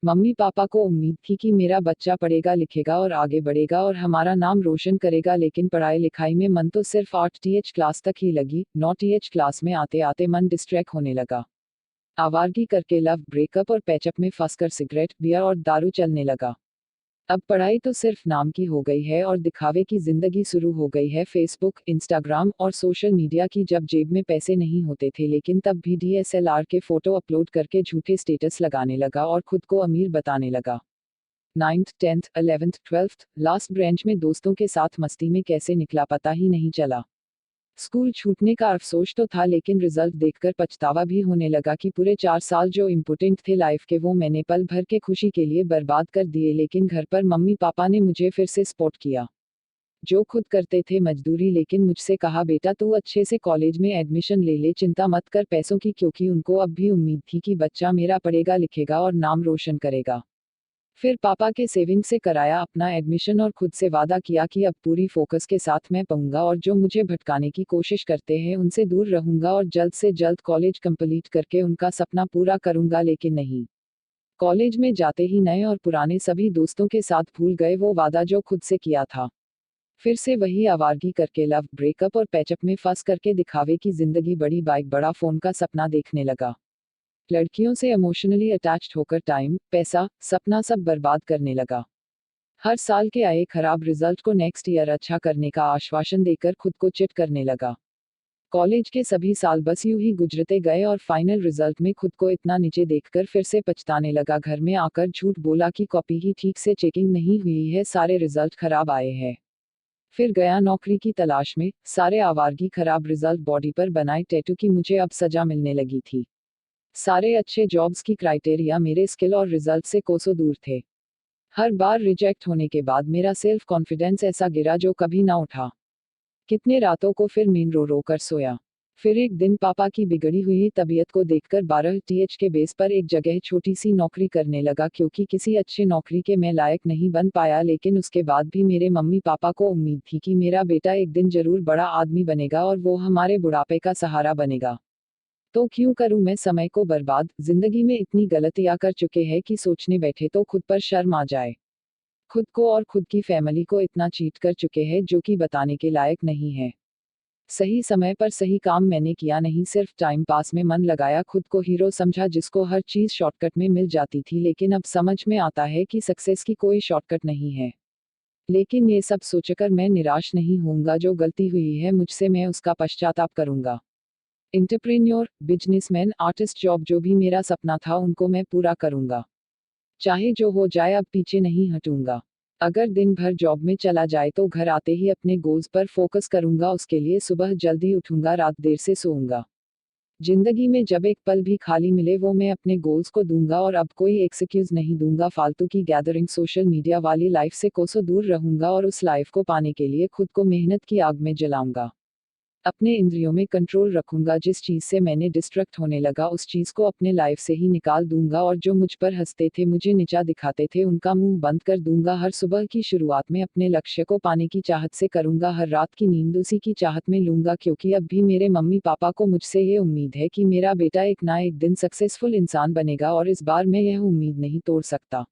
Mummy papa को उम्मीद थी कि मेरा बच्चा पढ़ेगा लिखेगा और आगे बढ़ेगा और हमारा नाम रोशन करेगा, लेकिन पढ़ाई लिखाई में मन तो सिर्फ 8th क्लास तक ही लगी। 9th क्लास में आते आते मन डिस्ट्रैक्ट होने लगा। आवारगी करके लव, ब्रेकअप और पैचअप में फंसकर सिगरेट, बियर और दारू चलने लगा। अब पढ़ाई तो सिर्फ नाम की हो गई है और दिखावे की जिंदगी शुरू हो गई है। फेसबुक, इंस्टाग्राम और सोशल मीडिया की जब जेब में पैसे नहीं होते थे, लेकिन तब भी DSLR के फोटो अपलोड करके झूठे स्टेटस लगाने लगा और खुद को अमीर बताने लगा। 9th 10th 11th 12th last bench में दोस्तों के साथ मस्ती में कैसे निकला पता ही नहीं चला। स्कूल छूटने का अफसोस तो था, लेकिन रिजल्ट देखकर पछतावा भी होने लगा कि पूरे 4 साल जो इम्पोर्टेंट थे लाइफ के, वो मैंने पल भर के खुशी के लिए बर्बाद कर दिए। लेकिन घर पर मम्मी पापा ने मुझे फिर से सपोर्ट किया। जो खुद करते थे मजदूरी, लेकिन मुझसे कहा बेटा तू अच्छे से कॉलेज में एडमिशन ले ले, चिंता मत कर पैसों की, क्योंकि उनको अब भी उम्मीद थी कि बच्चा मेरा पढ़ेगा लिखेगा और नाम रोशन करेगा। फिर पापा के सेविंग से कराया अपना एडमिशन और खुद से वादा किया कि अब पूरी फोकस के साथ मैं पढ़ूंगा और जो मुझे भटकाने की कोशिश करते हैं उनसे दूर रहूंगा और जल्द से जल्द कॉलेज कंप्लीट करके उनका सपना पूरा करूंगा। लेकिन नहीं, कॉलेज में जाते ही नए और पुराने सभी दोस्तों के साथ भूल गए वो वादा जो खुद से किया था। फिर से वही आवारगी करके लव, ब्रेकअप और पैचअप में फंस करके दिखावे की जिंदगी, बड़ी बाइक बड़ा फोन का सपना देखने लगा। लड़कियों से इमोशनली अटैच्ड होकर टाइम, पैसा, सपना सब बर्बाद करने लगा। हर साल के आए खराब रिजल्ट को नेक्स्ट ईयर अच्छा करने का आश्वासन देकर खुद को चिट करने लगा। कॉलेज के सभी साल बस यूं ही गुजरते गए और फाइनल रिजल्ट में खुद को इतना नीचे देखकर फिर से पछताने लगा। घर में आकर झूठ बोला कि कॉपी ही ठीक से चेकिंग नहीं हुई है, सारे रिजल्ट खराब आए हैं। फिर गया नौकरी की तलाश में, सारे आवारगी खराब रिजल्ट, बॉडी पर बनाए टैटू की मुझे अब सजा मिलने लगी थी। सारे अच्छे जॉब्स की क्राइटेरिया मेरे स्किल और रिजल्ट से कोसों दूर थे। हर बार रिजेक्ट होने के बाद मेरा सेल्फ कॉन्फिडेंस ऐसा गिरा जो कभी ना उठा। कितने रातों को फिर नींद रो रो कर सोया। फिर एक दिन पापा की बिगड़ी हुई तबीयत को देखकर 12th के बेस पर एक जगह छोटी सी नौकरी करने लगा, क्योंकि किसी अच्छे नौकरी के मैं लायक नहीं बन पाया। लेकिन उसके बाद भी मेरे मम्मी पापा को उम्मीद थी कि मेरा बेटा एक दिन जरूर बड़ा आदमी बनेगा और वो हमारे बुढ़ापे का सहारा बनेगा। तो क्यों करूं मैं समय को बर्बाद। जिंदगी में इतनी गलतियां कर चुके हैं कि सोचने बैठे तो खुद पर शर्म आ जाए। खुद को और खुद की फैमिली को इतना चीट कर चुके हैं जो कि बताने के लायक नहीं है। सही समय पर सही काम मैंने किया नहीं, सिर्फ टाइम पास में मन लगाया, खुद को हीरो समझा जिसको हर चीज शॉर्टकट में मिल जाती थी। लेकिन अब समझ में आता है कि सक्सेस की कोई शॉर्टकट नहीं है। लेकिन ये सब सोचकर मैं निराश नहीं होऊंगा। जो गलती हुई है मुझसे मैं उसका पश्चाताप करूंगा। एंटरप्रेन्योर, बिजनेसमैन, आर्टिस्ट, जॉब जो भी मेरा सपना था उनको मैं पूरा करूंगा। चाहे जो हो जाए अब पीछे नहीं हटूंगा। अगर दिन भर जॉब में चला जाए तो घर आते ही अपने गोल्स पर फोकस करूंगा। उसके लिए सुबह जल्दी उठूंगा, रात देर से सोऊंगा। जिंदगी में जब एक पल भी खाली मिले वो मैं अपने गोल्स को दूंगा और अब कोई एक्सक्यूज नहीं दूंगा। फालतू की गैदरिंग, सोशल मीडिया वाली लाइफ से कोसों दूर रहूंगा और उस लाइफ को पाने के लिए खुद को मेहनत की आग में जलाऊंगा। अपने इंद्रियों में कंट्रोल रखूंगा। जिस चीज से मैंने डिस्ट्रैक्ट होने लगा उस चीज को अपने लाइफ से ही निकाल दूंगा और जो मुझ पर हंसते थे, मुझे नीचा दिखाते थे, उनका मुंह बंद कर दूंगा। हर सुबह की शुरुआत में अपने लक्ष्य को पाने की चाहत से करूंगा। हर रात की नींद उसी की चाहत में लूंगा, क्योंकि अब भी मेरे मम्मी पापा को मुझसे ये उम्मीद है कि मेरा बेटा एक ना एक दिन सक्सेसफुल इंसान बनेगा और इस बार मैं यह उम्मीद नहीं तोड़ सकता।